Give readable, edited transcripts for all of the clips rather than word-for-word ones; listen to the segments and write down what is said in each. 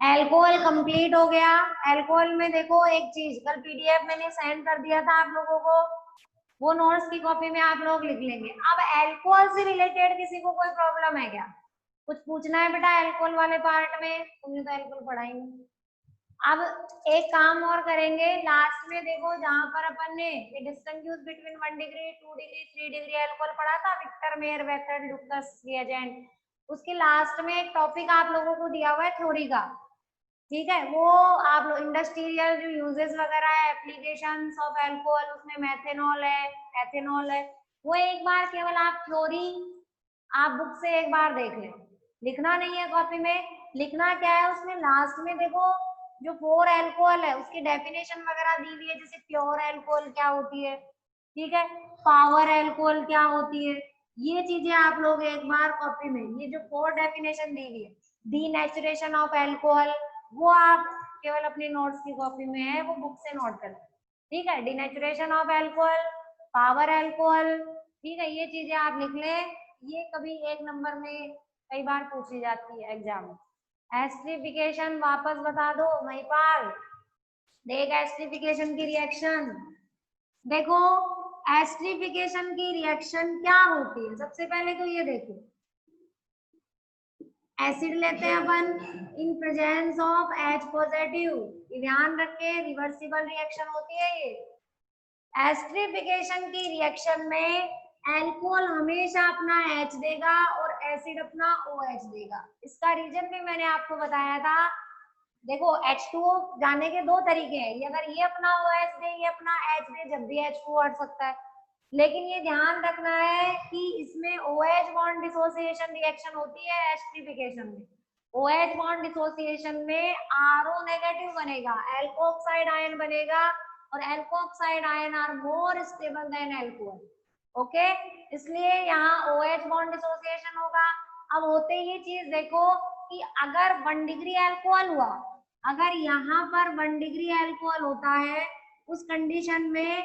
Alcohol complete हो गया। Alcohol में देखो एक चीज, कल पीडीएफ मैंने सेंड कर दिया था आप लोगों को, वो नोट्स की कॉपी में आप लोग लिख लेंगे। अब एल्कोहल से रिलेटेड किसी को कोई प्रॉब्लम है क्या? कुछ पूछना है बेटा एल्कोहल वाले पार्ट में? तुमने तो एल्कोहल पढ़ा ही नहीं। अब एक काम और करेंगे लास्ट में, देखो जहां पर अपन ने distinguish between 1 degree 2 degree 3 degree alcohol पढ़ा था, विक्टर मेयर वेथर लुकस रिएजेंट, उसके लास्ट में एक टॉपिक आप लोगों को दिया हुआ है थ्योरी का। ठीक है, वो आप लोग इंडस्ट्रियल जो यूजेस वगैरह है, एप्लीकेशंस ऑफ अल्कोहल, उसमें मेथेनॉल है, एथेनॉल है, वो एक बार केवल आप थ्योरी आप बुक से एक बार देख लें। लिखना नहीं है कॉपी में, लिखना क्या है उसमें लास्ट में देखो जो 4 अल्कोहल है उसकी डेफिनेशन वगैरह दी हुई है, जैसे प्योर अल्कोहल क्या होती है, ठीक है, पावर अल्कोहल क्या होती है, ये चीजें आप लोग एक बार कॉपी में, ये जो 4 डेफिनेशन दी हुई है, डीनेचुरेशन ऑफ अल्कोहल, वो आप केवल अपनी नोट्स की कॉपी में है, वो बुक से नोट कर, ठीक है, denaturation of alcohol, power alcohol, ठीक है, ये चीजें आप लिख लें। ये कभी 1 नंबर में कई बार पूछी जाती है एग्जाम में। एस्ट्रिफिकेशन वापस बता दो महिपाल, देख एस्ट्रिफिकेशन की रिएक्शन, देखो एस्ट्रिफिकेशन की रिएक्शन क्या होती है, सबसे पहले तो ये देखो, एसिड लेते हैं अपन in presence of H positive, ध्यान रखे रिवर्सिबल रिएक्शन होती है ये। एस्ट्रिफिकेशन की रिएक्शन में एल्कोहल हमेशा अपना H देगा और एसिड अपना OH देगा। इसका रीजन भी मैंने आपको बताया था। देखो H2O जाने के 2 तरीके हैं, ये अगर ये अपना OH दे, ये अपना H दे, जब भी H2O हट सकता है। लेकिन ये ध्यान रखना है कि इसमें OH बॉन्ड डिसोसिएशन रिएक्शन होती है एस्ट्रिफिकेशन में। OH बॉन्ड डिसोसिएशन में RO नेगेटिव बनेगा, एल्कोक्साइड आयन बनेगा, और alkoxide ion are more stable than alcohol. Okay, इसलिए यहाँ OH बॉन्ड डिसोसिएशन होगा। अब होते ये चीज देखो कि अगर 1 डिग्री एल्कोहल हुआ, अगर यहाँ पर 1 डिग्री एल्कोहल होता है, उस कंडीशन में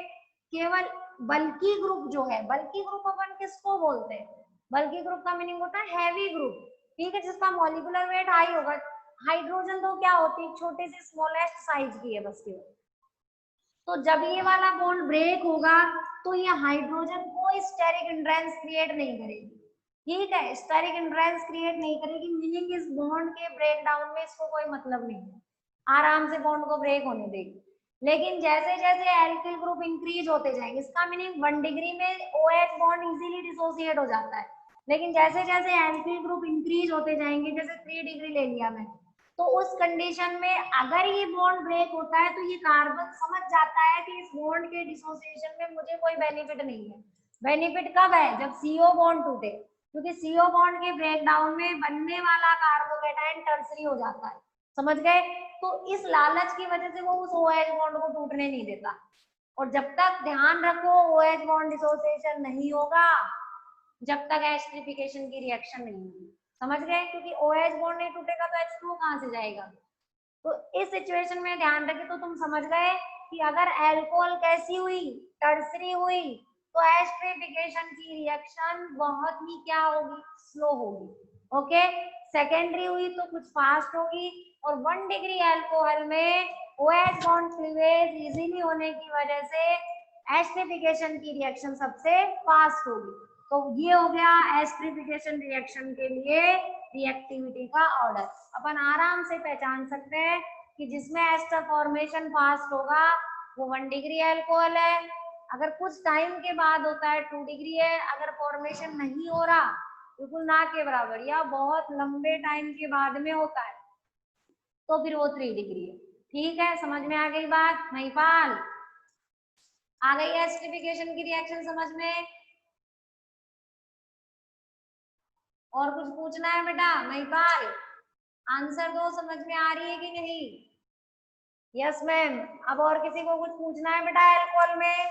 केवल बल्की ग्रुप जो है, बल्की ग्रुप अपन किसको बोलते हैं? बल्की ग्रुप का मीनिंग होता है हैवी ग्रुप, ठीक है, जिसका मॉलिक्यूलर वेट हाई होगा। हाइड्रोजन तो क्या होती है, छोटे से स्मॉलेस्ट साइज की है बस केवल। तो जब ये वाला बॉन्ड ब्रेक होगा तो ये हाइड्रोजन कोई स्टेरिक हिंड्रेंस क्रिएट नहीं करेगी, ठीक है, स्टेरिक हिंड्रेंस क्रिएट नहीं करेगी, मीनिंग इस बॉन्ड के ब्रेक डाउन में इसको कोई मतलब नहीं है, आराम से बॉन्ड को ब्रेक होने देगी। लेकिन जैसे जैसे एल्किल ग्रुप इंक्रीज होते जाएंगे, इसका मीनिंग 1 डिग्री में OH बॉन्ड इजीली डिसोसिएट हो जाता है, लेकिन जैसे जैसे एल्किल ग्रुप इंक्रीज होते जाएंगे, जैसे 3 डिग्री ले लिया मैं, तो उस कंडीशन में अगर ये बॉन्ड ब्रेक होता है तो ये कार्बन समझ जाता है कि इस बॉन्ड के डिसोसिएशन में मुझे कोई बेनिफिट नहीं है। बेनिफिट कब है? जब CO बॉन्ड टूटे, क्योंकि CO बॉन्ड के ब्रेक डाउन में बनने वाला कार्बोकेटाइन टर्सरी हो जाता है, समझ गए? तो इस लालच की वजह से वो उस OH बॉन्ड को टूटने नहीं देता। और जब तक ध्यान रखो OH बॉन्ड डिसोसिएशन नहीं होगा, जब तक एस्ट्रिफिकेशन की रिएक्शन नहीं होगी, समझ गए? क्योंकि OH बॉन्ड नहीं टूटेगा तो H2O कहां से जाएगा? तो इस सिचुएशन में ध्यान रखें, तो तुम समझ गए कि अगर एल्कोहल कैसी हुई, टर्सरी हुई, तो एस्ट्रिफिकेशन की रिएक्शन बहुत ही क्या होगी, स्लो होगी। ओके, सेकेंडरी हुई तो कुछ फास्ट होगी, और 1 डिग्री एल्कोहल में OH बॉन्ड क्लीवेज इजीली होने की वजह से एस्ट्रिफिकेशन की रिएक्शन सबसे फास्ट होगी। तो ये हो गया एस्ट्रिफिकेशन रिएक्शन के लिए रिएक्टिविटी का ऑर्डर। अपन आराम से पहचान सकते हैं कि जिसमें एस्टर फॉर्मेशन फास्ट होगा वो 1 डिग्री एल्कोहल है, अगर कुछ टाइम के बाद होता है 2 डिग्री है, अगर फॉर्मेशन नहीं हो रहा बिल्कुल ना के बराबर या बहुत लंबे टाइम के बाद में होता है तो फिर वो 3 डिग्री है। ठीक है, समझ में आ गई बात महिपाल? आ गई एस्ट्रिफिकेशन की रिएक्शन समझ में? और कुछ पूछना है बेटा महिपाल? आंसर दो, समझ में आ रही है कि नहीं? Yes ma'am. अब और किसी को कुछ पूछना है बेटा एल्कोहल में?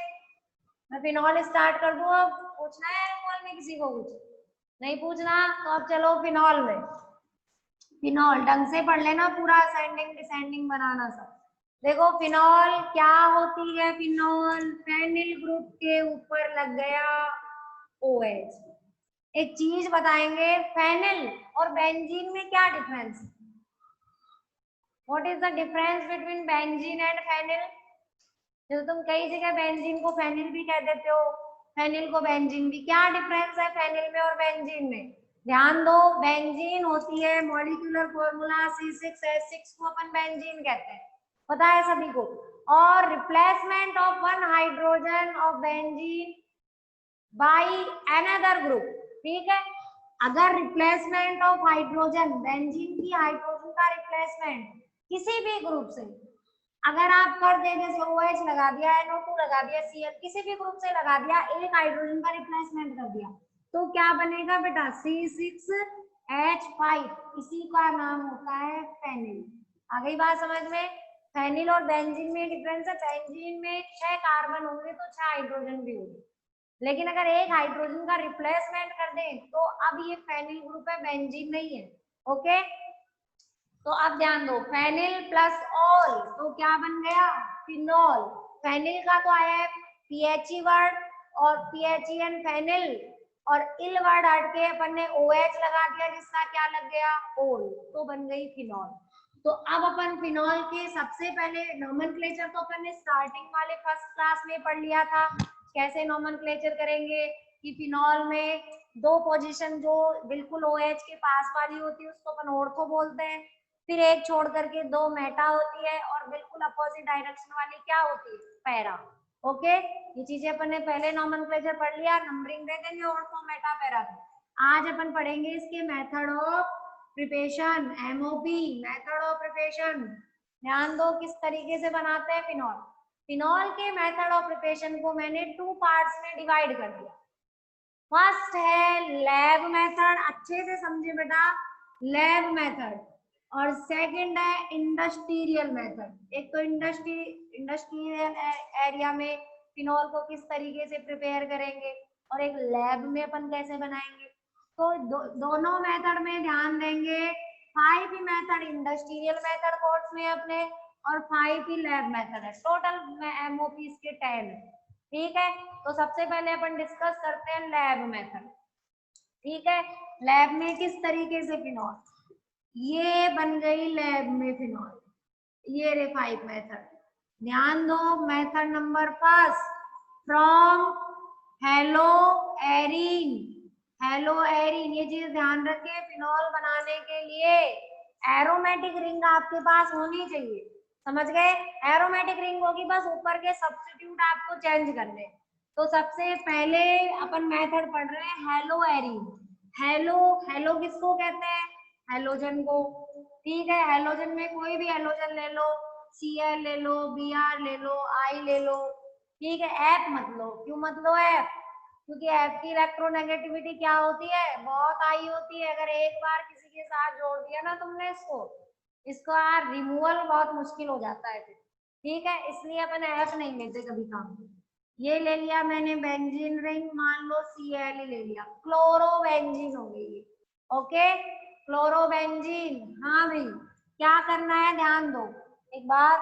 मैं फिनॉल स्टार्ट कर दूं, अब पूछना है एल्कोहल में किसी को कुछ? नहीं पूछना तो अब चलो फिनॉल में। फिनॉल ढंग से पढ़ लेना, पूरा असेंडिंग डिसेंडिंग बनाना सब। देखो फिनॉल क्या होती है, फिनॉल फेनिल ग्रुप के ऊपर लग गया OH। एक चीज बताएंगे, फेनिल और बेंजीन में क्या डिफरेंस है? What is the difference between benzene and phenyl? जो तुम कई जगह बेंजीन को फेनिल भी कह देते हो, फेनिल को बेंजीन भी, क्या डिफरेंस है फेनिल में और बेंजीन में? ध्यान दो, बेंजीन होती है मॉलिक्यूलर फॉर्मूला C6H6 को अपन बेंजीन कहते हैं, पता है सभी को। और replacement of one hydrogen of benzene by another group, ठीक है। अगर रिप्लेसमेंट ऑफ हाइड्रोजन, बेंजीन की हाइड्रोजन का रिप्लेसमेंट किसी भी ग्रुप से अगर आप कर दे, जैसे OH लगा दिया, NO2 लगा दिया, Cl किसी भी ग्रुप से लगा दिया, एक हाइड्रोजन का रिप्लेसमेंट कर दिया, तो क्या बनेगा बेटा? C6H5, इसी का नाम होता है फेनिल। आ गई बात समझ में? फेनिल और बेंजीन में डिफरेंस है, बेंजीन में 6 कार्बन होंगे तो 6 हाइड्रोजन भी होंगे, लेकिन अगर एक हाइड्रोजन का रिप्लेसमेंट कर दें तो अब ये फेनिल ग्रुप है, बेंजीन नहीं है। ओके, तो अब ध्यान दो, फेनिल प्लस ऑल तो क्या बन गया? फिनॉल। फेनिल का तो आया है PHE वर्ड और PHEN फेनिल, और इल वर्ड हट के अपन ने OH लगा दिया, जिसका क्या लग गया? ओल, तो बन गई फिनॉल। तो अब अपन फिनॉल के सबसे पहले नोमेनक्लेचर तो अपन ने स्टार्टिंग वाले फर्स्ट क्लास में पढ़ लिया था। कैसे नोमेनक्लेचर करेंगे कि फिनॉल में 2 पोजीशन जो बिल्कुल OH के पास वाली होती है उसको अपन ऑर्थो बोलते हैं, फिर एक छोड़ करके 2 मेटा होती है, और बिल्कुल अपोजिट डायरेक्शन वाली क्या होती है? पैरा। ओके, ये चीजें अपन ने पहले नोमेनक्लेचर पढ़ लिया, नंबरिंग दे देंगे ऑर्थो मेटा पैरा। आज अपन पढ़ेंगे इसके method of preparation, MOP, method of preparation. ध्यान दो किस तरीके से बनाते हैं फिनॉल। फिनॉल के मेथड ऑफ प्रिपरेशन को मैंने 2 पार्ट्स में डिवाइड कर दिया। फर्स्ट है लैब मेथड, अच्छे से समझे बेटा, लैब मेथड, और सेकंड है इंडस्ट्रियल मेथड। एक तो इंडस्ट्रियल एरिया में फिनॉल को किस तरीके से प्रिपेयर करेंगे, और एक लैब में अपन कैसे बनाएंगे। तो दोनों मेथड में ध्यान देंगे। 5 ही मेथड इंडस्ट्रियल मेथड कोर्स में अपने, और 5 ही लैब मेथड है, टोटल MOP इसके 10 है, ठीक है। तो सबसे पहले अपन डिस्कस करते हैं लैब मेथड, ठीक है। लैब में किस तरीके से फिनॉल, ये बन गई लैब में फिनॉल, ये रे 5 मेथड। ध्यान दो, method number first, from hello Erin, hello Erin, ये चीज ध्यान रखें, फिनॉल बनाने के लिए एरोमेटिक रिंग आपके पास होनी चाहिए, समझ गए? एरोमेटिक रिंग होगी, बस ऊपर के सब्स्टिट्यूट आपको चेंज करने। तो सबसे पहले अपन मेथड पढ़ रहे हैं हेलो एरिन। हेलो, हेलो किसको कहते हैं? हेलोजन को, ठीक है। हेलोजन में कोई भी हेलोजन ले लो, Cl ले लो, Br ले लो, I ले लो, ठीक है। F मत लो, क्यों मत लो F? क्योंकि F की इलेक्ट्रोनेगेटिविटी क्या होती है? बहुत हाई होती है। अगर एक बार किसी के साथ जोड़ दिया ना तुमने इसको यार रिमूवल बहुत मुश्किल हो जाता है फिर, ठीक है। इसलिए अपन F नहीं लेते कभी काम। ये ले लिया मैंने बेंजीन रिंग, मान लो Cl ले लिया, क्लोरोबेंजीन हो गई, ओके, क्लोरोबेंजीन। हाँ भाई, क्या करना है ध्यान दो, एक बार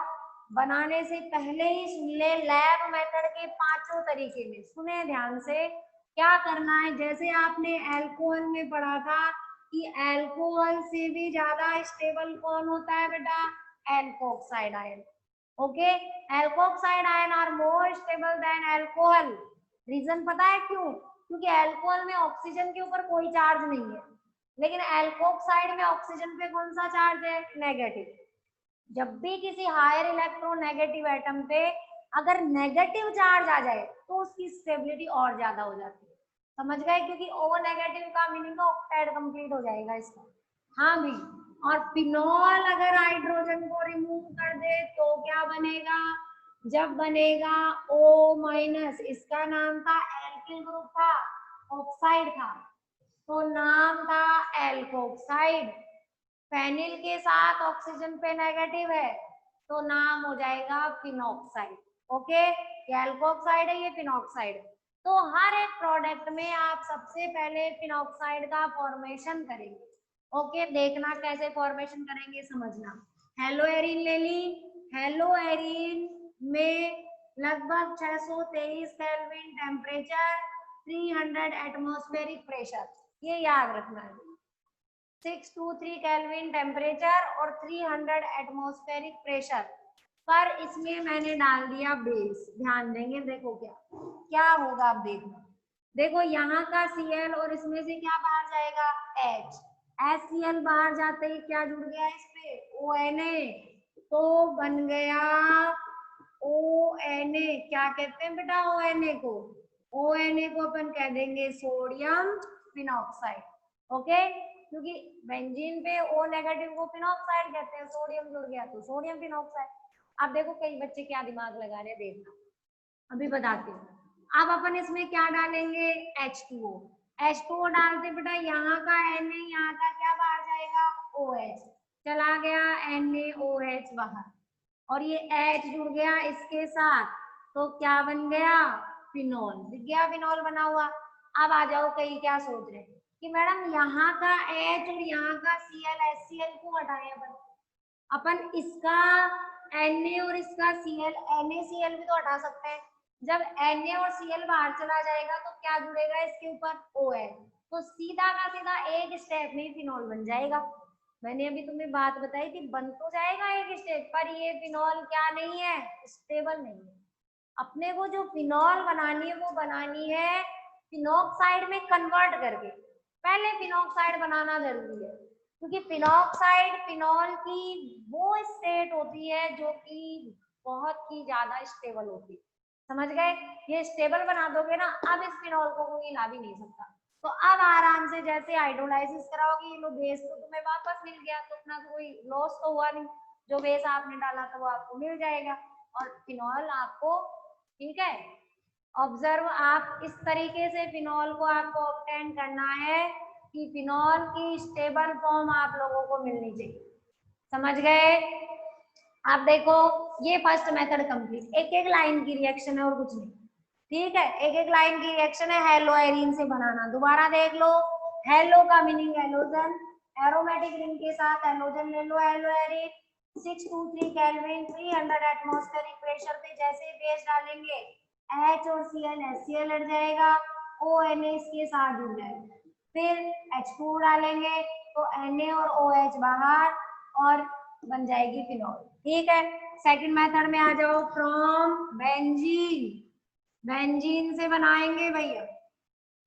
बनाने से पहले ही सुन ले, लैब मेथड के 5 तरीके में सुने ध्यान से। क्या करना है, जैसे आपने एल्कोहल में पढ़ा था कि एल्कोहल से भी ज्यादा स्टेबल कौन होता है बेटा? Alkoxide ion, okay. Alkoxide ion are more stable than alcohol. Reason पता है क्यों? क्योंकि अल्कोहल में ऑक्सीजन के ऊपर कोई चार्ज नहीं है, लेकिन एल्कोक्साइड में ऑक्सीजन पे कौन सा चार्ज है? नेगेटिव। जब भी किसी हायर इलेक्ट्रोनेगेटिव एटम पे अगर नेगेटिव चार्ज आ जाए तो उसकी स्टेबिलिटी और ज्यादा हो जाती है, समझ गए? क्योंकि O नेगेटिव का मीनिंग ऑक्साइड कंप्लीट हो जाएगा इसका। हाँ भी, और फिनॉल अगर हाइड्रोजन को रिमूव कर दे तो क्या बनेगा? जब बनेगा O-, इसका नाम था एल्किल ग्रुप था, ऑक्साइड था, तो नाम था एल्कोक्साइड। फेनिल के साथ ऑक्सीजन पे नेगेटिव है तो नाम हो जाएगा फिनॉक्साइड, ओके। ये एल्कोक्साइड है, ये फिनॉक्साइड है। तो हर एक प्रोडक्ट में आप सबसे पहले फिनॉक्साइड का फॉर्मेशन करेंगे, ओके। देखना कैसे फॉर्मेशन करेंगे, समझना। हेलो एरिन ले ली, हेलो एरिन में लगभग 623 केल्विन टेम्परेचर, 300 एटमॉस्फेरिक प्रेशर, ये याद रखना है। 623 केल्विन टेम्परेचर और 300 एटमॉस्फेरिक प्रेशर पर इसमें मैंने डाल दिया बेस। ध्यान देंगे, देखो क्या क्या होगा अब देखो। देखो यहाँ का Cl और इसमें से क्या बाहर जाएगा, H। HCl बाहर जाते ही क्या जुड़ गया इस पे, ONA, तो बन गया ONA। क्या कहते हैं बेटा ONA को, ONA को अपन कह देंगे सोडियम फिनॉक्साइड। ओके, क्योंकि बेंजीन पे O नेगेटिव को फिनॉक्साइड कहते हैं, सोडियम जुड़ गया तो सोडियम फिनॉक्साइड। अब देखो कई बच्चे क्या दिमाग लगा रहे हैं, देखना अभी बताती हूँ। अब अपन इसमें क्या डालेंगे, H2O। H2O डालते बेटा यहाँ का Na, यहाँ का क्या बाहर जाएगा, OH, चला गया NaOH बाहर, और ये H जुड़ गया इसके साथ, तो क्या बन गया, फिनॉल। दिख गया फिनॉल बना हुआ। अब आ जाओ, कई क्या सोच रहे हैं कि मैडम यहाँ का H और यहाँ का Cl HCl को हटाए अपन इसका Na और इसका Cl NaCl भी तो हटा सकते हैं। जब Na और Cl बाहर चला जाएगा तो क्या जुड़ेगा इसके ऊपर, OH, तो सीधा का सीधा एक स्टेप में फिनॉल बन जाएगा। मैंने अभी तुम्हें बात बताई थी, बन तो जाएगा एक स्टेप, पर ये फिनॉल क्या नहीं है, स्टेबल नहीं है। अपने को जो फिनॉल बनानी है वो बनानी है फिनॉक्साइड में कन्वर्ट करके। पहले फिनॉक्साइड बनाना जरूरी है, क्योंकि फिनॉक्साइड फिनॉल की वो स्टेट होती है जो कि बहुत ही ज्यादा स्टेबल होती है। समझ गए, ये स्टेबल बना दोगे ना, अब इस फिनॉल को कोई हिला भी नहीं सकता। तो अब आराम से जैसे हाइड्रोलाइसिस कराओगे, ये लो बेस तो तुम्हें वापस मिल गया, तो अपना कोई लॉस तो हुआ नहीं, जो बेस आपने डाला था वो आपको मिल जाएगा और फिनॉल आपको, ठीक है। ऑब्जर्व, आप इस तरीके से फिनॉल को आपको ऑब्टेन करना है कि फिनॉल की स्टेबल फॉर्म आप लोगों को मिलनी चाहिए। समझ गए। आप देखो ये फर्स्ट मेथड कंप्लीट, एक एक लाइन की रिएक्शन है और कुछ नहीं, ठीक है, एक एक लाइन की रिएक्शन है हेलो एरीन से बनाना। दोबारा देख लो, हेलो का मीनिंग हेलोजन, एरोमेटिक रिंग के साथ हेलोजन ले लो, haloarene 623 kelvin 300 atmospheric pressure पे जैसे बेस डालेंगे H और Cl HCl हट जाएगा, ONA इसके साथ जुड़ जाएगा, फिर H2 डालेंगे तो Na और OH बाहर और बन जाएगी फिनॉल। ठीक है, सेकंड मेथड में आ जाओ, फ्रॉम बेंजीन, बेंजीन से बनाएंगे भैया।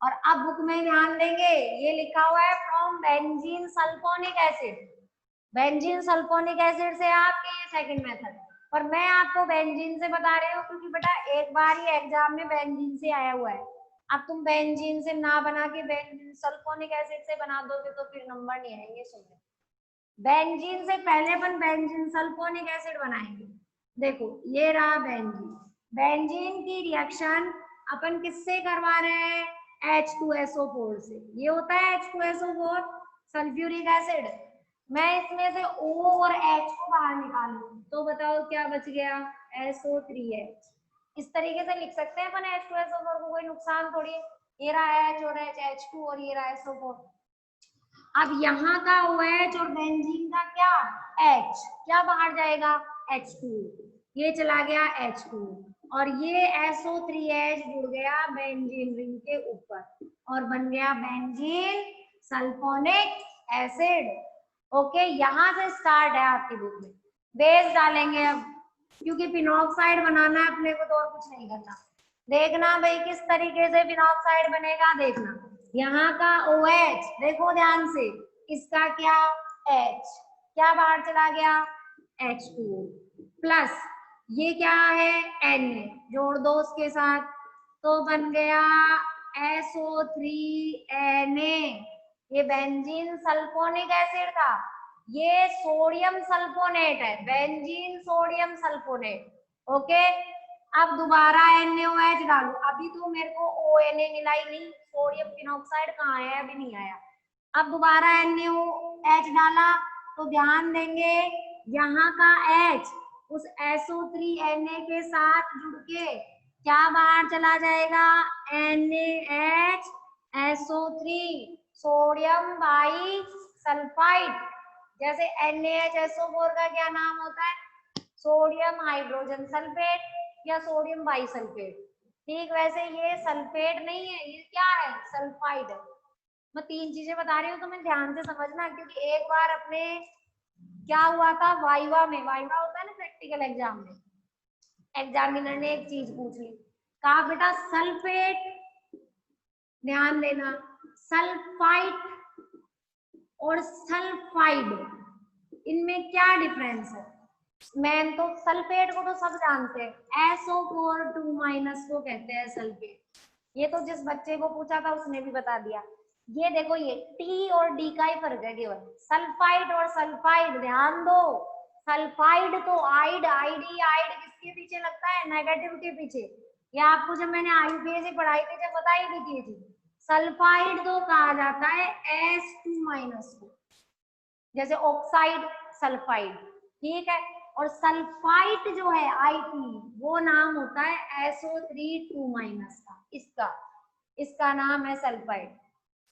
और अब बुक में ध्यान देंगे, ये लिखा हुआ है from benzene sulphonic acid, benzene sulphonic acid से आपके ये सेकंड मेथड। पर मैं आपको बेंजीन से बता रही हूँ क्योंकि बेटा एक बार ही एग्जाम में बेंजीन से आया हुआ है। अब तुम बेंजीन से ना बना के बेंजीन सल्फोनिक एसिड से बना दोगे तो फिर नंबर नहीं आएंगे। सुनो, बेंजीन से पहले अपन बेंजीन सल्फोनिक एसिड बनाएंगे। देखो ये रहा बेंजीन, बेंजीन की रिएक्शन अपन किससे करवा रहे हैं, H2SO4 से। ये होता है H2SO4 सल्फ्यूरिक एसिड। मैं इसमें से O और H को बाहर निकालूं तो बताओ क्या बच गया, SO3H। इस तरीके से लिख सकते हैं अपन H2SO4 को, कोई नुकसान थोड़ी। ये रहा H और H, H2 और ये रहा SO4। अब यहाँ का OH और बेंजीन का क्या, H, क्या बाहर जाएगा, H2, ये चला गया H2 और ये SO3H जुड़ गया बेंजीन रिंग के ऊपर और बन गया बेंजीन सल्फोनिक एसिड। ओके, यहाँ से स्टार्ट है आपकी बुक में। बेस डालेंगे अब, क्योंकि फिनॉक्साइड बनाना है अपने को, तो और कुछ नहीं करना। देखना भाई किस तरीके से फिनॉक्साइड बनेगा, देखना यहाँ का OH देखो ध्यान से, इसका क्या H, क्या बाहर चला गया H2O प्लस ये क्या है Na, जोड़ दो उसके साथ तो बन गया SO3Na। ये बेंजीन सल्फोनिक एसिड था, ये सोडियम सल्फोनेट है, बेंजीन सोडियम सल्फोनेट। ओके, अब दोबारा NaOH डालो, अभी तो मेरे को ONA मिला ही नहीं, सोडियम फिनॉक्साइड कहाँ है, अभी नहीं आया। अब दोबारा NaOH डाला तो ध्यान देंगे यहाँ का H उस SO3Na के साथ जुड़ के क्या बाहर चला जाएगा, NaHSO3 सोडियम बाई सल्फाइड। जैसे NaHSO4 का क्या नाम होता है, सोडियम हाइड्रोजन सल्फेट या सोडियम बाइसल्फेट। ठीक, वैसे ये सल्फेट नहीं है, ये क्या है, सल्फाइड है। मैं 3 चीजें बता रही हूँ, तो मैं ध्यान से समझना, क्योंकि एक बार अपने क्या हुआ था वाइवा में, वाइवा होता है ना प्रैक्टिकल एग्जाम में, एग्जामिनर ने एक चीज पूछ ली, कहा बेटा सल्फेट, ध्यान देना, सल्फाइट और सल्फाइड, इनमें क्या डिफरेंस है? मैम तो सल्फेट को तो सब जानते हैं, SO4 2- को कहते हैं सल्फेट, ये तो जिस बच्चे को पूछा था उसने भी बता दिया। ये देखो, ये टी और डी का ही फर्क है केवल, सल्फाइड और सल्फाइड, ध्यान दो, सल्फाइड तो आइड, आईडी, आइड किसके पीछे लगता है? नेगेटिव के पीछे। ये आपको जब मैंने IUPAC पढ़ाई थी जब बताई भी की थी। सल्फाइड तो कहा जाता है S2- को, जैसे ऑक्साइड सल्फाइड, ठीक है। और सल्फाइट जो है IT, वो नाम होता है SO3 2- का, इसका नाम है सल्फाइड,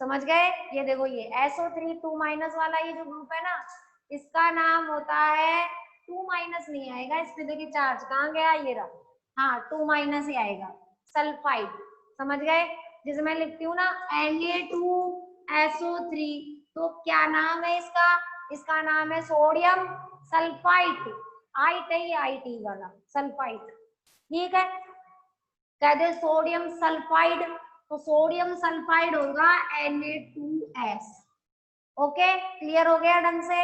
समझ गए? ये देखो, ये SO3 2- वाला ये जो ग्रुप है ना, इसका नाम होता है 2- नहीं आएगा इस पे, देखिए चार्ज कहाँ गया, ये रहा, हाँ 2- ही आएगा, सल्फाइड, समझ गए? जिसे मैं लिखती हूँ ना Na2SO3, तो क्या नाम है इसका? इसका नाम है सोडियम सल्फाइट, IT वाला सल्फाइट, ठीक है। कहते सोडियम सल्फाइड, तो सोडियम सल्फाइड होगा Na2S। ओके, क्लियर हो गया ढंग से?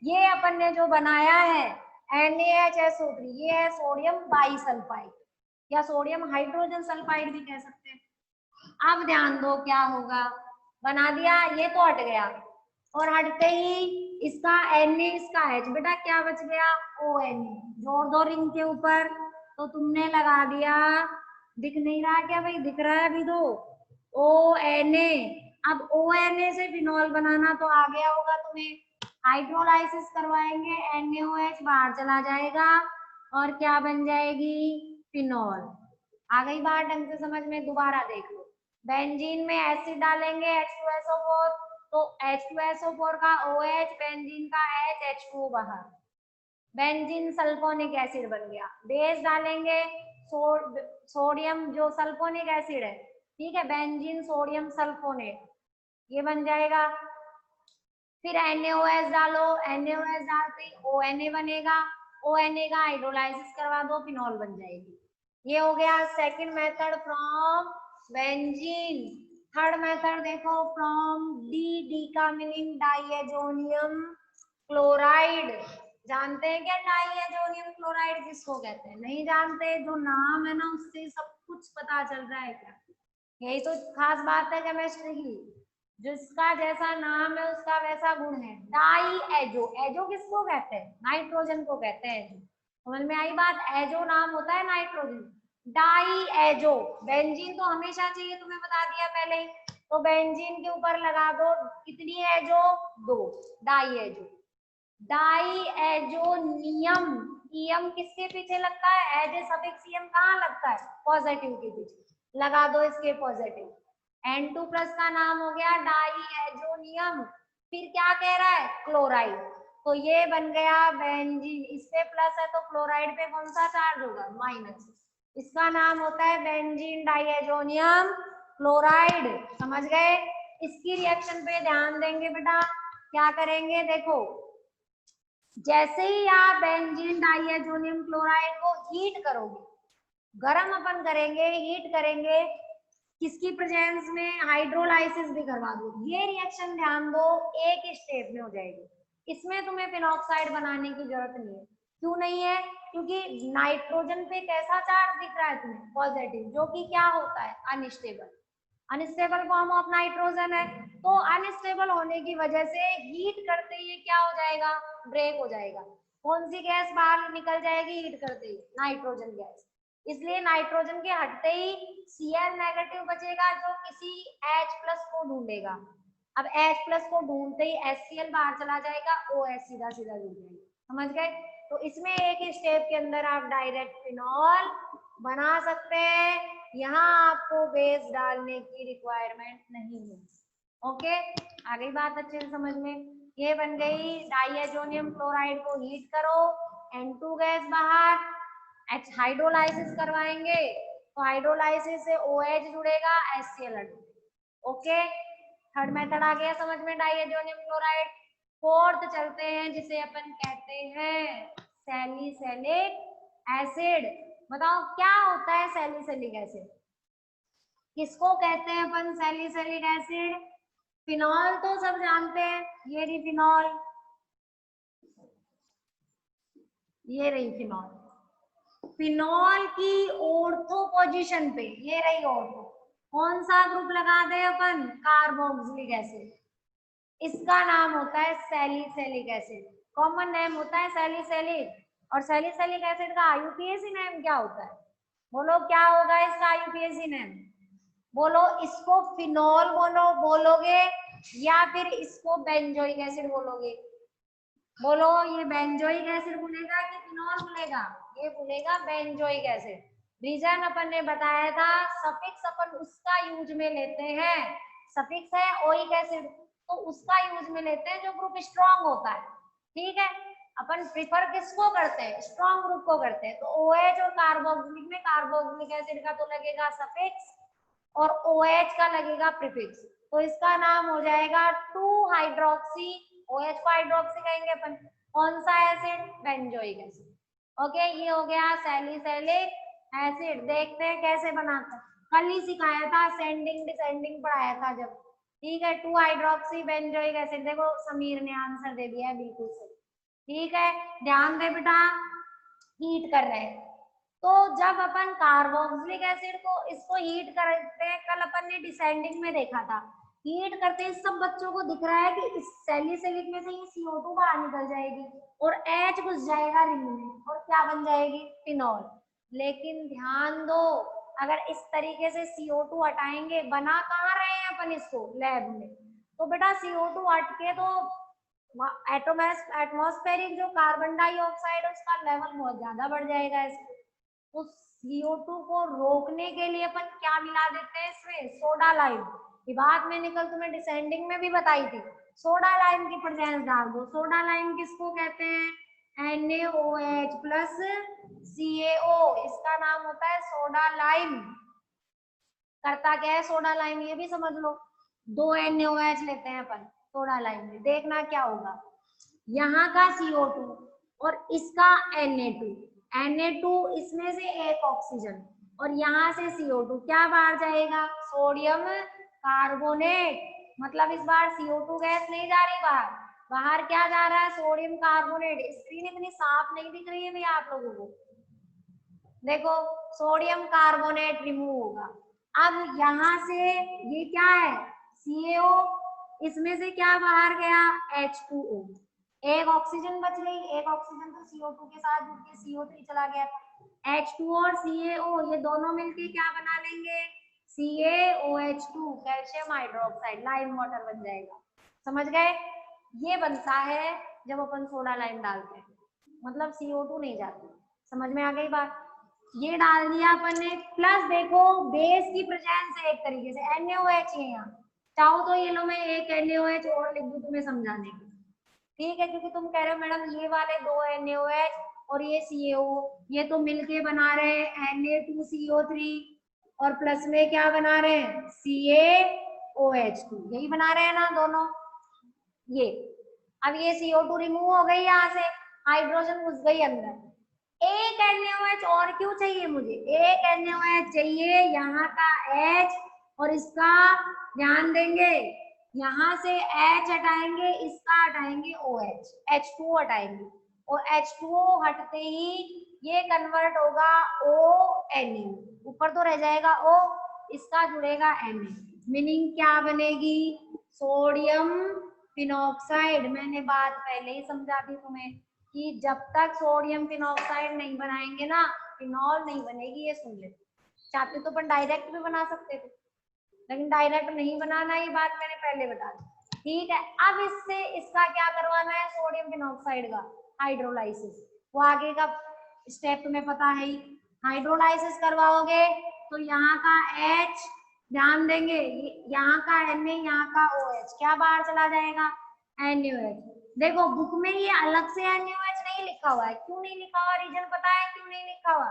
ये अपन ने जो बनाया है NaHSO3, ये है सोडियम बाईसल्फाइड या सोडियम हाइड्रोजन सल्फाइड भी कह सकते हैं। अब ध्यान दो क्या होगा, बना दिया, ये तो हट गया, और हटते ही इसका Na, इसका H, बेटा क्या बच गया? ONA, जोड़ दो रिंग के ऊपर, तो तुमने लगा दिया, दिख नहीं रहा क्या भाई? दिख रहा है अभी तो, ONA। अब ONA से फिनॉल बनाना तो आ गया होगा तुम्हें, हाइड्रोलाइसिस करवाएंगे, NaOH बाहर चला जाएगा और क्या बन जाएगी? फिनॉल। आ गई बात ढंग से समझ में? दोबारा देख लो, बेंजीन में एसिड डालेंगे H2SO4, तो H2SO4 का OH, बेंजीन का H, H2O बाहर, बेंजीन सल्फोनिक एसिड बन गया। बेस डालेंगे सोडियम जो सल्फोनिक एसिड है, ठीक है, बेंजीन सोडियम सल्फोनेट, ये बन जाएगा। फिर NaOH डालो, NaOH डालते ही ONA बनेगा, ONA का हाइड्रोलाइसिस करवा दो, फिनॉल बन जाएगी। ये हो गया second method from benzene. Third method देखो, फ्रॉम डिकामिनिंग डाइएजोनियम क्लोराइड। जानते हैं क्या डाइएजोनियम क्लोराइड किसको कहते हैं? नहीं जानते? जो नाम है ना उससे सब कुछ पता चल रहा है क्या? यही तो खास बात है केमिस्ट्री की, जिसका जैसा नाम है उसका वैसा गुण है। डाई एजो, एजो किसको कहते हैं? नाइट्रोजन को कहते हैं एजो, समझ में आई बात? एजो नाम होता है नाइट्रोजन, डाई एजो। बेंजीन तो हमेशा चाहिए, तुम्हें बता दिया पहले ही, तो बेंजीन के ऊपर लगा दो कितनी azo? 2, di azo. Diazonium, नियम किसके पीछे लगता है? एज ए सफिक्स ईएम कहाँ लगता है? पॉजिटिव के पीछे, लगा दो इसके पॉजिटिव। N2+ का नाम हो गया डाई एजोनियम। फिर क्या कह रहा है? क्लोराइड, तो ये बन गया बेंजीन, इस पे प्लस है तो क्लोराइड पे कौन सा चार्ज होगा? माइनस, इसका नाम होता है बेंजीन डाइएजोनियम क्लोराइड, समझ गए? इसकी रिएक्शन पे ध्यान देंगे बेटा, क्या करेंगे देखो, जैसे ही आप बेंजीन डाइएजोनियम क्लोराइड को हीट करोगे, गरम अपन करेंगे, हीट करेंगे, किसकी प्रेजेंस में? हाइड्रोलाइसिस भी करवा दो, ये रिएक्शन ध्यान दो एक स्टेप में हो जाएगी, इसमें तुम्हें फिनॉक्साइड बनाने की जरूरत नहीं है। क्यों नहीं है? क्योंकि नाइट्रोजन पे कैसा चार्ज दिख रहा है तुम्हें? पॉजिटिव, जो कि क्या होता है? Unstable, unstable form of nitrogen है, तो अनस्टेबल होने की वजह से हीट करते ही क्या हो जाएगा? ब्रेक हो जाएगा। कौन सी गैस बाहर निकल जाएगी हीट करते ही? Nitrogen gas. इसलिए नाइट्रोजन के हटते ही Cl- बचेगा, जो किसी H+ को ढूंढेगा। अब H+ को ढूंढते ही HCl बाहर चला जाएगा, OH सीधा सीधा जुड़ जाएगा, समझ गए? तो इसमें एक स्टेप के अंदर आप डायरेक्ट फिनॉल बना सकते हैं, यहाँ आपको बेस डालने की रिक्वायरमेंट नहीं है। ओके, आ गई बात अच्छे से समझ में? ये बन गई, डाइएजोनियम क्लोराइड को हीट करो, N2 गैस बाहर, हाइड्रोलाइसिस करवाएंगे, तो हाइड्रोलाइसिस से OH जुड़ेगा, HCl हट। ओके, थर्ड मेथड आ गया समझ में, डाइएजोनियम क्लोराइड। फोर्थ चलते हैं जिसे अपन कहते हैं सैलिसिलिक एसिड। बताओ क्या होता है सैलिसिलिक एसिड, किसको कहते हैं अपन सैलिसिलिक एसिड? फिनॉल तो सब जानते हैं, ये रही फिनॉल, ये रही फिनॉल। फिनॉल की ऑर्थो पोजीशन पे ये रही ऑर्थो, कौन सा ग्रुप लगाते हैं अपन? Carboxylic acid. इसका नाम होता है सैलिसिलिक एसिड, कॉमन नेम होता है सैलिसिलिक। और सैलिसिलिक एसिड का आईयूपीएसी नेम क्या होता है? बोलो क्या होगा इसका आईयूपीएसी नेम? बोलो, इसको फिनॉल बोलोगे या फिर इसको बेंजोइक एसिड बोलोगे? बोलो, ये बेंजोइक एसिड बोलेगा कि फिनॉल बोलेगा? ये बोलेगा बेंजोइक एसिड। रीजन अपन ने बताया था, सफिक्स अपन उसका यूज में लेते हैं, सफिक्स है ओइक एसिड तो उसका यूज में लेते हैं जो ग्रुप स्ट्रॉन्ग होता है। ठीक है, अपन प्रिफर किसको करते हैं? स्ट्रॉन्ग ग्रुप को करते हैं। तो OH और कार्बोक्सिलिक में कार्बोक्सिलिक एसिड का तो लगेगा सफिक्स और OH का लगेगा प्रीफिक्स, तो इसका नाम हो जाएगा 2 हाइड्रोक्सी। OH को हाइड्रोक्सी कहेंगे अपन, कौन सा एसिड? Benzoic acid. ओके, ये हो गया सैलिसिलिक एसिड। देखते हैं कैसे बनाते हैं, कल ही सिखाया था, असेंडिंग डिसेंडिंग पढ़ाया था जब। ठीक है, 2 हाइड्रोक्सी बेंजोइक एसिड। देखो समीर ने आंसर दे दिया है बिल्कुल सही। ठीक है, ध्यान दे बेटा, हीट कर रहे हैं। तो जब अपन कार्बोक्सिलिक एसिड को इसको हीट करते हैं, कल अपन ने डिसेंडिंग में देखा था, हीट करते हैं सब बच्चों को दिख रहा है कि इस सैलिसिलिक में से ये CO2 बाहर निकल जाएगी और H घुस जाएगा रिंग में और क्या बन जाएगी? फिनॉल। लेकिन ध्यान दो, अगर इस तरीके से CO2 हटाएंगे, बना कहाँ रहे हैं अपन इसको? लैब में। तो बेटा CO2 हट के तो एटमॉस्फेरिक जो कार्बन डाइऑक्साइड है उसका लेवल बहुत ज्यादा बढ़ जाएगा इसमें। तो CO2 को रोकने के लिए अपन क्या मिला देते हैं इसमें? Soda lime. ये बात मैंने कल तुम्हें डिसेंडिंग में भी बताई थी, सोडा लाइम की प्रेजेंस डाल दो। सोडा लाइम किसको कहते हैं? NaOH प्लस CaO, इसका नाम होता है सोडा लाइम। करता क्या है सोडा लाइम, ये भी समझ लो। 2 NaOH लेते हैं अपन सोडा लाइम में, देखना क्या होगा, यहाँ का CO2 और इसका Na2 इसमें से एक ऑक्सीजन और यहाँ से CO2, क्या बाहर जाएगा? Sodium carbonate. मतलब इस बार CO2 गैस नहीं जा रही बाहर, बाहर क्या जा रहा है? Sodium carbonate. स्क्रीन इतनी साफ नहीं दिख रही है भैया आप लोगों को, देखो सोडियम कार्बोनेट रिमूव होगा। अब यहाँ से ये क्या है? CaO, इसमें से क्या बाहर गया? H2O, एक ऑक्सीजन बच गई, एक ऑक्सीजन तो CO2 के साथ जुड़ के CO3 चला गया था। H2O और CaO ये दोनों मिलके क्या बना लेंगे? CaOH2, calcium hydroxide, lime water बन जाएगा। समझ गए? ये बनता है जब अपन सोडा लाइम डालते हैं, मतलब CO2 नहीं जाती। समझ में आ गई बात? ये डाल दिया अपन ने, प्लस देखो बेस की प्रेजेंस है एक तरीके से, NaOH है यहाँ। चाहो तो ये लो मैं एक NaOH और लिख दूं तुम्हें समझाने के, ठीक है, क्योंकि तुम कह रहे हो मैडम ये वाले 2 NaOH और ये CaO, ये तो मिलके बना रहे हैं Na2CO3 और प्लस में क्या बना रहे हैं? CaOH2, यही बना रहे हैं ना दोनों ये। अब ये CO2 रिमूव हो गई, यहाँ से हाइड्रोजन घुस गई अंदर। एक NaOH और क्यों चाहिए मुझे? एक NaOH चाहिए, यहाँ का H और इसका ध्यान देंगे, यहाँ से H हटाएंगे, इसका हटाएंगे OH, H2O हटाएंगे और H2O हटते ही ये कन्वर्ट होगा ONA, ऊपर तो रह जाएगा O, इसका जुड़ेगा Na, मीनिंग क्या बनेगी? Sodium phenoxide. मैंने बात पहले ही समझा दी तुम्हें कि जब तक सोडियम फिनॉक्साइड नहीं बनाएंगे ना, फिनॉल नहीं बनेगी, ये सुन ले। चाहते तो अपन डायरेक्ट भी बना सकते थे, लेकिन डायरेक्ट नहीं बनाना, ये बात मैंने पहले बता दी। ठीक है, अब इससे इसका क्या करवाना है? सोडियम फिनॉक्साइड का हाइड्रोलाइसिस, वो आगे का स्टेप तुम्हें पता है ही। हाइड्रोलाइसिस करवाओगे तो यहाँ का H, ध्यान देंगे, यहाँ का Na, यहाँ का OH, क्या बाहर चला जाएगा? NaOH। देखो बुक में ये अलग से NaOH नहीं लिखा हुआ है, क्यों नहीं लिखा हुआ? रीजन पता है क्यों नहीं लिखा हुआ?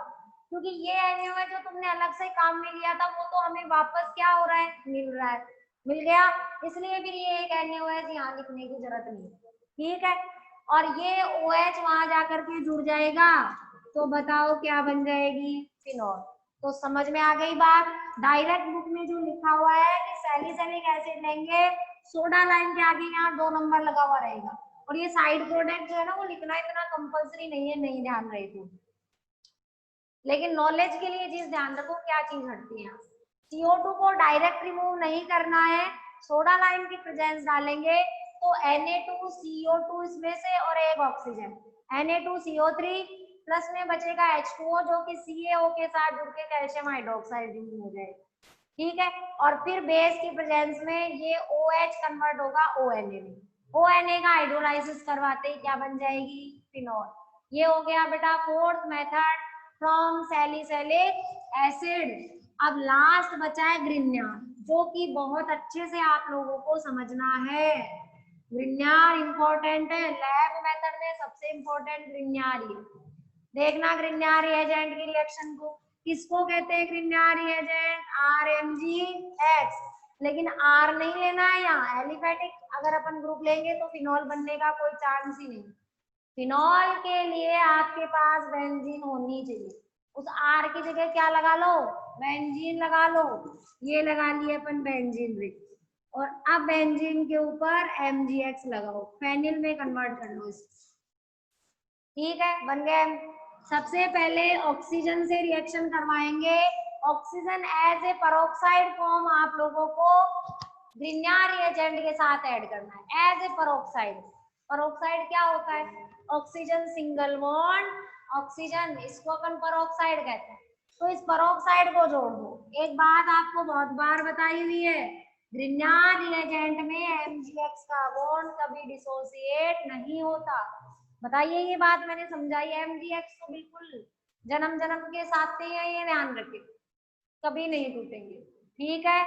क्योंकि ये NaOH जो तुमने अलग से काम में लिया था वो तो हमें वापस क्या हो रहा है? मिल रहा है। मिल गया, इसलिए फिर ये एक NaOH यहाँ लिखने की जरूरत नहीं, ठीक है। और ये OH वहां जाकर के जुड़ जाएगा, तो बताओ क्या बन जाएगी, फिनॉल। तो समझ में आ गई बात। डायरेक्ट बुक में जो लिखा हुआ है कि सैलिसिलिक एसिड लेंगे, सोडा लाइन के आगे यहाँ 2 नंबर लगा हुआ रहेगा, और ये साइड प्रोडक्ट जो है ना वो लिखना इतना कंपल्सरी नहीं है, नहीं ध्यान रहे तो, लेकिन नॉलेज के लिए चीज ध्यान रखो क्या चीज हटती है। CO2 को डायरेक्ट रिमूव नहीं करना है, सोडा लाइन की प्रेजेंस डालेंगे तो Na2CO2 इसमें से और एक ऑक्सीजन Na2CO3 प्लस में बचेगा H2O जो कि CaO के साथ जुड़ के कैल्शियम हाइड्रोक्साइड रिमूव हो जाएगा, ठीक है। और फिर बेस की प्रेजेंस में ये OH कन्वर्ट होगा ONA में, ONA का हाइड्रोलाइसिस करवाते ही क्या बन जाएगी, फिनॉल। ये हो गया बेटा fourth method from salicylic acid. अब लास्ट बचा है ग्रिग्नार, जो कि बहुत अच्छे से आप लोगों को समझना है। ग्रिग्नार इंपॉर्टेंट है, लैब मेथड में सबसे इंपॉर्टेंट ग्रिग्नार ही है। देखना ग्रिग्नार रिएजेंट की रिएक्शन को किसको कहते हैं, ग्रिग्नार रिएजेंट RMgX, लेकिन R नहीं लेना है यहाँ, एलिफेटिक अगर अपन ग्रुप लेंगे तो फिनॉल बनने का कोई चांस ही नहीं। फिनॉल के लिए आपके पास बेंजीन होनी चाहिए, उस R की जगह क्या लगा लो, बेंजीन लगा लो। ये लगा लिए अपन बेंजीन रिंग, और अब बेंजीन के ऊपर MgX लगाओ, फेनिल में कन्वर्ट कर लो इसको, ठीक है, बन गए। सबसे पहले ऑक्सीजन से रिएक्शन करवाएंगे, oxygen as a peroxide form आप लोगों को ग्रिग्नार रिएजेंट के साथ ऐड करना है एज ए पेरोक्साइड। पेरोक्साइड क्या होता है, ऑक्सीजन सिंगल बॉन्ड ऑक्सीजन, इसको अपन पेरोक्साइड कहते हैं। तो इस पेरोक्साइड को जोड़ दो। एक बात आपको बहुत बार बताई हुई है, ग्रिग्नार रिएजेंट में MgX का बॉन्ड कभी डिसोसिएट नहीं होता। बताइए ये बात मैंने समझाई है, MgX तो बिल्कुल जन्म जन्म के साथ ही है, ये ध्यान रखें, कभी नहीं टूटेंगे, ठीक है।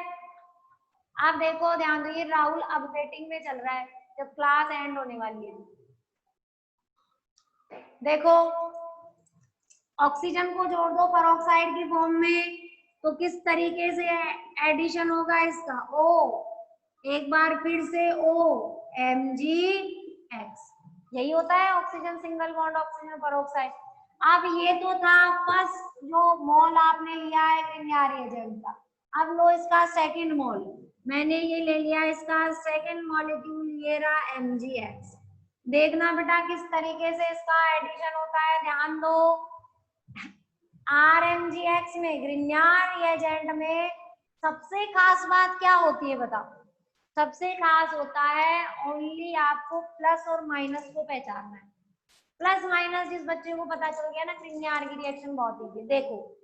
आप देखो ध्यान दीजिए, राहुल अब वेटिंग में चल रहा है, जब क्लास एंड होने वाली है। देखो ऑक्सीजन को जोड़ दो पेरोक्साइड की फॉर्म में, तो किस तरीके से एडिशन होगा इसका, O, एक बार फिर से O, MgX, यही होता है oxygen single bond oxygen peroxide. अब ये तो था फर्स्ट जो मोल आपने लिया है ग्रिग्नार रिएजेंट का, अब लो इसका सेकंड मोल, मैंने ये ले लिया इसका सेकंड मॉलिक्यूल, ये रहा MgX। देखना बेटा किस तरीके से इसका एडिशन होता है, ध्यान दो। RMgX में ग्रिग्नार रिएजेंट में सबसे खास बात क्या होती है बताओ, सबसे खास होता है ओनली आपको प्लस और माइनस को पहचानना है। प्लस माइनस जिस बच्चे को पता चल गया ना ग्रिग्नार की रिएक्शन बहुत इजी है। देखो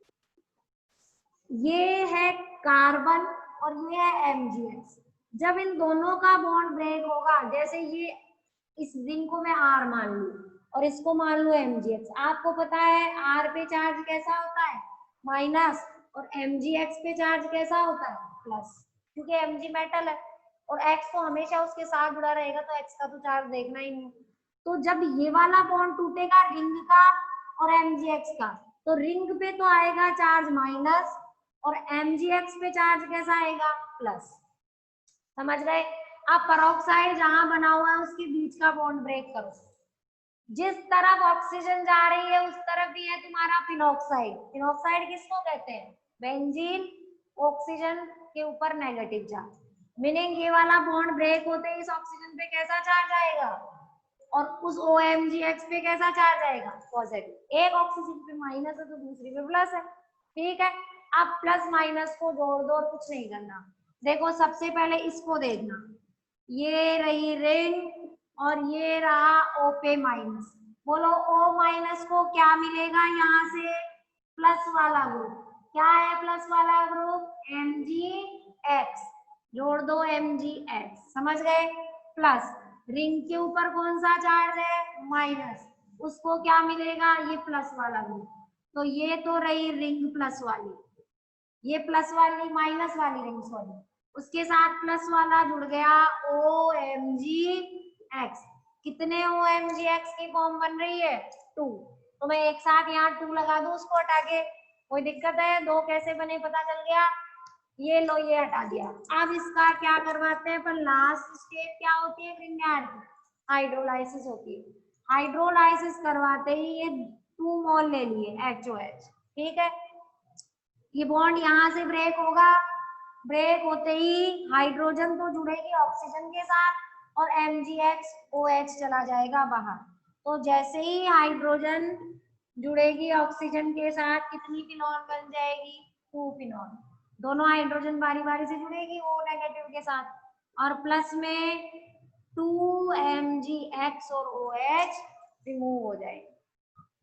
ये है कार्बन और ये है MgX, जब इन दोनों का बॉन्ड ब्रेक होगा, जैसे ये इस रिंग को मैं R मान लूं और इसको मान लो MgX, आपको पता है R पे चार्ज कैसा होता है, माइनस, और MgX पे चार्ज कैसा होता है, प्लस, क्योंकि Mg मेटल है और X तो हमेशा उसके साथ जुड़ा रहेगा, तो X का तो चार्ज देखना ही नहीं। तो जब ये वाला बॉन्ड टूटेगा रिंग का और MgX का, तो रिंग पे तो आएगा चार्ज माइनस और MgX पे चार्ज कैसा आएगा, प्लस। समझ गए। अब पेरोक्साइड जहां बना हुआ है उसके बीच का बॉन्ड ब्रेक करो, जिस तरफ ऑक्सीजन जा रही है उस तरफ भी है तुम्हारा फिनॉक्साइड। फिनॉक्साइड किसको कहते हैं, बेंजीन, ऑक्सीजन के ऊपर नेगेटिव चार्ज, मीनिंग ये वाला बॉन्ड ब्रेक होते ही इस ऑक्सीजन पे कैसा चार्ज आएगा और उस OMgX पे कैसा चार्ज आएगा, पॉजिटिव। एक ऑक्सीजन पे माइनस है तो दूसरी पे प्लस है, ठीक है। अब प्लस माइनस को जोड़ दो और कुछ नहीं करना। देखो सबसे पहले इसको देखना, ये रही रिंग और ये रहा O पे माइनस, बोलो O माइनस को क्या मिलेगा यहाँ से, प्लस वाला ग्रुप। क्या है प्लस वाला ग्रुप, MgX, जोड़ दो MgX, समझ गए। प्लस रिंग के ऊपर कौन सा चार्ज है, माइनस, उसको क्या मिलेगा, ये प्लस वाला ग्रुप। तो ये तो रही रिंग प्लस वाली, ये प्लस वाली माइनस वाली रिंग सॉरी, उसके साथ प्लस वाला जुड़ गया OMgX। कितने OMgX की फॉर्म बन रही है, 2। तो मैं एक साथ यहाँ 2 लगा दूं उसको हटा के, कोई दिक्कत है, 2 कैसे बने पता चल गया। ये लो, ये हटा दिया। अब इसका क्या करवाते हैं अपन, लास्ट स्टेप क्या होती है ग्रिग्नार की, हाइड्रोलाइसिस होती है। हाइड्रोलाइसिस करवाते ही ये 2 मोल ले लिए HOH, ठीक है। ये बॉन्ड यहाँ से ब्रेक होगा, ब्रेक होते ही हाइड्रोजन तो जुड़ेगी ऑक्सीजन के साथ और MgX OH चला जाएगा बाहर। तो जैसे ही हाइड्रोजन जुड़ेगी ऑक्सीजन के साथ कितनी फिनॉल बन जाएगी, 2 फिनॉल। दोनों हाइड्रोजन बारी बारी से जुड़ेगी O नेगेटिव के साथ और प्लस में 2 MgX और OH रिमूव हो जाएगी।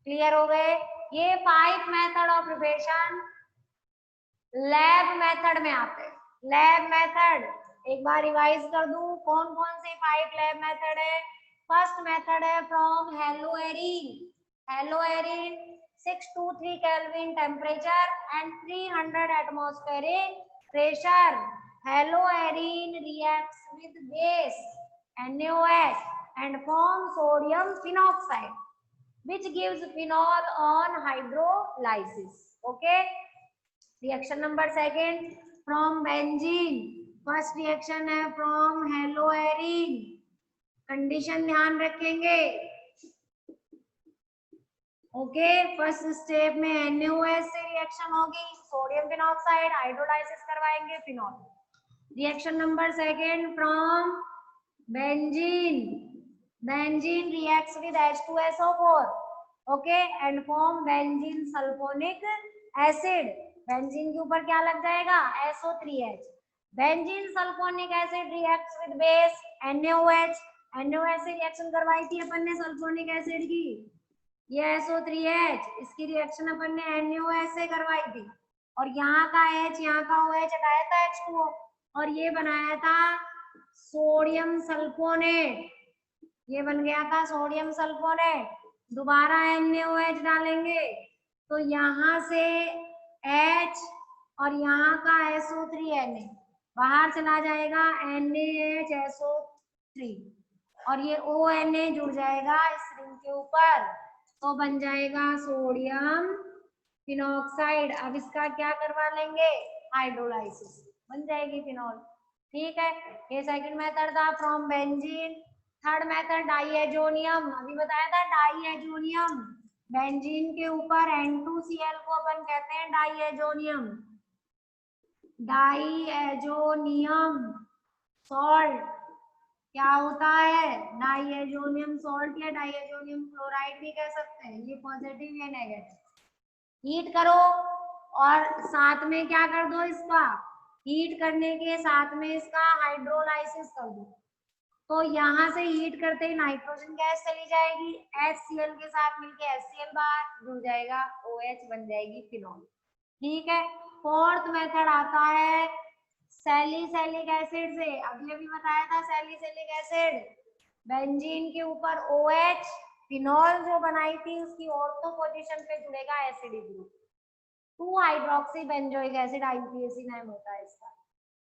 क्लियर हो गए। ये 5 method of preparation lab method में आते हैं। लैब मेथड एक बार रिवाइज कर दूं, कौन कौन से 5 लैब मेथड है। फर्स्ट मेथड है from haloarene. Haloarene 623 kelvin temperature and 300 atmospheric pressure. Haloarene reacts with base NaOH and form sodium phenoxide which gives phenol on hydrolysis. Okay. Reaction number second from benzene. First reaction है from हेलोएरिन। Condition ध्यान रखेंगे। Okay, first step में NaOH से reaction होगी, sodium phenoxide, hydrolysis करवाएंगे, phenol. Reaction number second from benzene. Benzene reacts with H2SO4 okay and form benzene sulphonic acid. Benzene के ऊपर क्या लग जाएगा, SO3H। Benzene sulphonic acid reacts with base NaOH। NaOH से reaction करवाई थी अपन ने सल्फोनिक एसिड की, ये SO3H, इसकी रिएक्शन अपन ने NaOH से करवाई थी और यहाँ का H यहाँ का OH हटाया था H2O और ये बनाया था सोडियम सल्फोनेट। ये बन गया था सोडियम सल्फोनेट। दोबारा NaOH डालेंगे तो यहाँ से H और यहाँ का SO3Na बाहर चला जाएगा, NaHSO3 और ये ONA जुड़ जाएगा इस रिंग के ऊपर तो बन जाएगा सोडियम फिनॉक्साइड। अब इसका क्या करवा लेंगे, हाइड्रोलाइसिस, बन जाएगी फिनॉल। ठीक है, ये सेकंड मेथड था from benzene. Third method diazonium, अभी बताया था डाइएजोनियम। बेंजीन के ऊपर N2Cl को अपन कहते हैं डाइएजोनियम। डाइएजोनियम सॉल्ट क्या होता है, डाइएजोनियम सॉल्ट या डाइएजोनियम क्लोराइड भी कह सकते हैं। ये पॉजिटिव या नेगेटिव। हीट करो और साथ में क्या कर दो, इसका हीट करने के साथ में इसका हाइड्रोलाइसिस कर दो तो यहाँ से हीट करते ही नाइट्रोजन गैस चली जाएगी, HCl के साथ मिलके HCl बाहर जुड़ जाएगा, OH बन जाएगी फिनॉल। ठीक है, फोर्थ मेथड आता है सैलिसिलिक एसिड से। अभी अभी बताया था सैलिसिलिक एसिड, बेंजीन के ऊपर OH, फिनॉल जो बनाई थी उसकी ऑर्थो पोजीशन पे जुड़ेगा acidic group, 2 hydroxy benzoic acid, IUPAC नाम होता है इसका।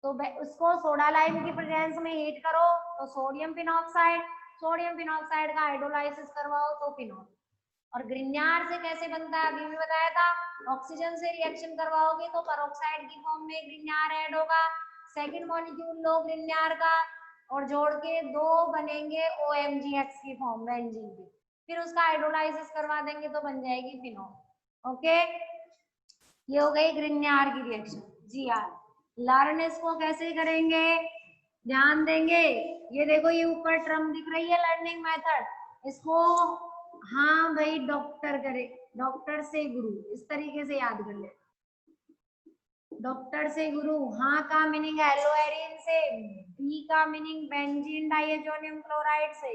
तो उसको सोडा लाइम की प्रेजेंस में हीट करो तो सोडियम फिनॉक्साइड, सोडियम फिनॉक्साइड का हाइड्रोलाइसिस करवाओ तो फिनॉल। और ग्रिग्नार से कैसे बनता है अभी भी बताया था, ऑक्सीजन से रिएक्शन करवाओगे तो पेरोक्साइड की फॉर्म में ग्रिग्नार ऐड होगा, सेकंड मॉलिक्यूल लो ग्रिग्नार का और जोड़ के 2 बनेंगे OMgX की फॉर्म बेंजीन की, फिर उसका हाइड्रोलाइसिस करवा देंगे तो बन जाएगी फिनॉल। ओके, ये हो गई ग्रिग्नार की रिएक्शन। जी यार, लर्न इसको कैसे करेंगे, ध्यान देंगे। ये देखो ये ऊपर टर्म दिख रही है लर्निंग मेथड, इसको हाँ भाई डॉक्टर करे, डॉक्टर से गुरु, इस तरीके से याद कर ले। डॉक्टर से गुरु, हाँ का मीनिंग हेलोएरिन से, बी का मीनिंग बेंजीन डाइएजोनियम क्लोराइड से।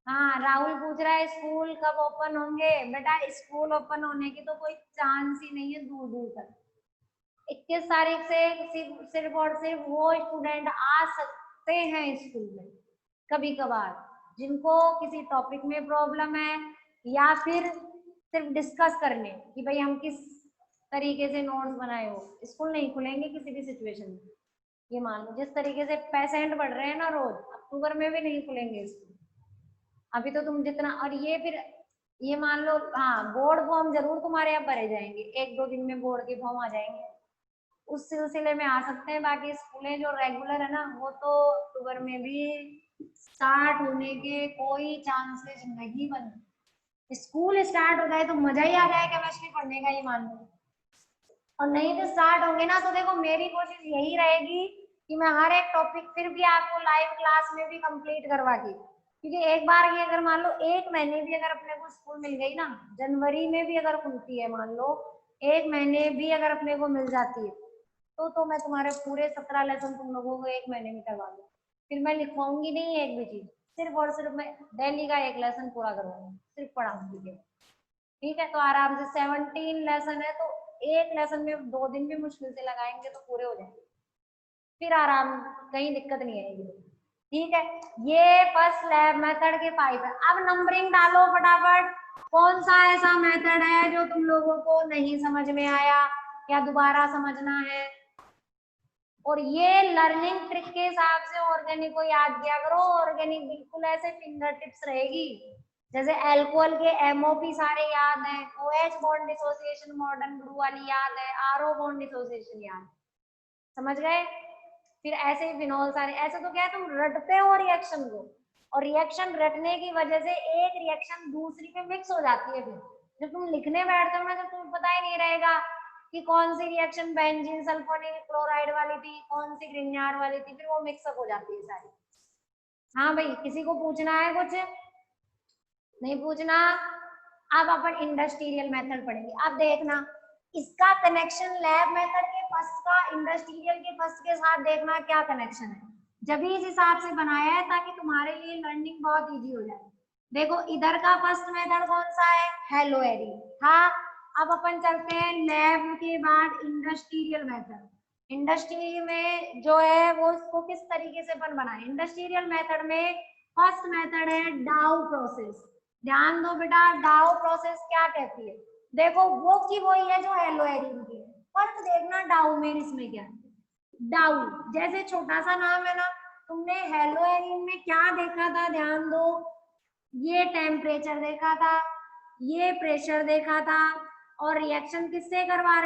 हाँ, राहुल पूछ रहा है स्कूल कब ओपन होंगे। बेटा स्कूल ओपन होने की तो कोई चांस ही नहीं है दूर दूर तक। 21 तारीख से सिर्फ और सिर्फ वो स्टूडेंट आ सकते हैं स्कूल में कभी कभार जिनको किसी टॉपिक में प्रॉब्लम है या फिर सिर्फ डिस्कस करने कि भाई हम किस तरीके से नोट्स बनाए हो। स्कूल नहीं खुलेंगे किसी भी सिचुएशन में, ये मान लो। जिस तरीके से पेशेंट बढ़ रहे हैं ना रोज, अक्टूबर में भी नहीं खुलेंगे स्कूल। अभी तो तुम जितना, और ये फिर ये मान लो हाँ बोर्ड फॉर्म जरूर तुम्हारे यहाँ भरे जाएंगे, 1-2 दिन में बोर्ड के फॉर्म आ जाएंगे, उस सिलसिले में आ सकते हैं। बाकी स्कूलें जो रेगुलर है ना, वो तो अक्टूबर में भी स्टार्ट होने के कोई चांसेस नहीं बने। स्कूल स्टार्ट हो जाए तो मजा ही आ जाए केमिस्ट्री पढ़ने का, ये मान लो। और नहीं तो स्टार्ट होंगे ना, तो देखो मेरी कोशिश यही रहेगी कि मैं हर एक टॉपिक फिर भी आपको लाइव क्लास में भी कंप्लीट करवा दी, क्योंकि एक बार ये अगर मान लो 1 महीने भी अगर अपने को स्कूल मिल गई ना, जनवरी में भी अगर खुलती है, मान लो 1 महीने भी अगर अपने को मिल जाती है, तो मैं तुम्हारे पूरे 17 लेसन तुम लोगों को 1 महीने में करवा दूँ। फिर मैं लिखवाऊंगी नहीं एक भी चीज, सिर्फ और सिर्फ मैं डेली का 1 लेसन पूरा करवाऊंगी, सिर्फ पढ़ाऊंगी। ठीक है, तो आराम से 17 लेसन है, तो एक लेसन में 2 दिन भी मुश्किल से लगाएंगे तो पूरे हो जाएंगे, फिर आराम, कहीं दिक्कत नहीं आएगी। ठीक है, ये फर्स्ट लैब मेथड के 5 है। अब नंबरिंग डालो फटाफट, कौन सा ऐसा मेथड है जो तुम लोगों को नहीं समझ में आया या दोबारा समझना है। और ये लर्निंग ट्रिक के हिसाब से ऑर्गेनिक को याद किया करो। ऑर्गेनिक बिल्कुल ऐसे फिंगर टिप्स रहेगी, जैसे एल्कोहल के एमओपी सारे याद है, OH bond dissociation modern group वाली याद है, आरओ बॉन्ड डिसोसिएशन याद, समझ गए। फिर ऐसे ही फिनॉल सारे, ऐसे तो क्या है तुम रटते हो रिएक्शन को, और रिएक्शन रटने की वजह से एक रिएक्शन दूसरी पे मिक्स हो जाती है। फिर जब तुम लिखने बैठते हो ना, जब तुम्हें पता ही नहीं रहेगा कि कौन सी रिएक्शन बेंजीन सल्फोनिल क्लोराइड वाली थी, कौन सी ग्रिग्नार वाली थी, फिर वो मिक्सअप हो जाती है सारी। हाँ भाई, किसी को पूछना है कुछ? नहीं पूछना। अब अपन इंडस्ट्रियल मेथड पढ़ेंगे। अब देखना इसका कनेक्शन लैब मेथड के फर्स्ट का इंडस्ट्रियल के फर्स्ट के साथ देखना क्या कनेक्शन है। जब इस हिसाब से बनाया है ताकि तुम्हारे लिए लर्निंग बहुत इजी हो जाए। देखो इधर का फर्स्ट मेथड कौन सा है, हेलो एरी। हाँ, अब अपन चलते हैं लैब के बाद इंडस्ट्रियल मेथड। इंडस्ट्री में जो है वो इसको किस तरीके से अपन बनाए। इंडस्ट्रियल मेथड में फर्स्ट मेथड है डाउ प्रोसेस। ध्यान दो बेटा, डाउ प्रोसेस क्या कहती है। देखो वो की वही है जो हेलो एरिन की है, फर्क देखना डाउ में इसमें क्या है। डाउ जैसे छोटा सा नाम है ना, तुमने हेलो एरिन में क्या देखा था, ध्यान दो, ये टेम्परेचर देखा था, ये प्रेशर देखा था, और रिएक्शन किससे करवा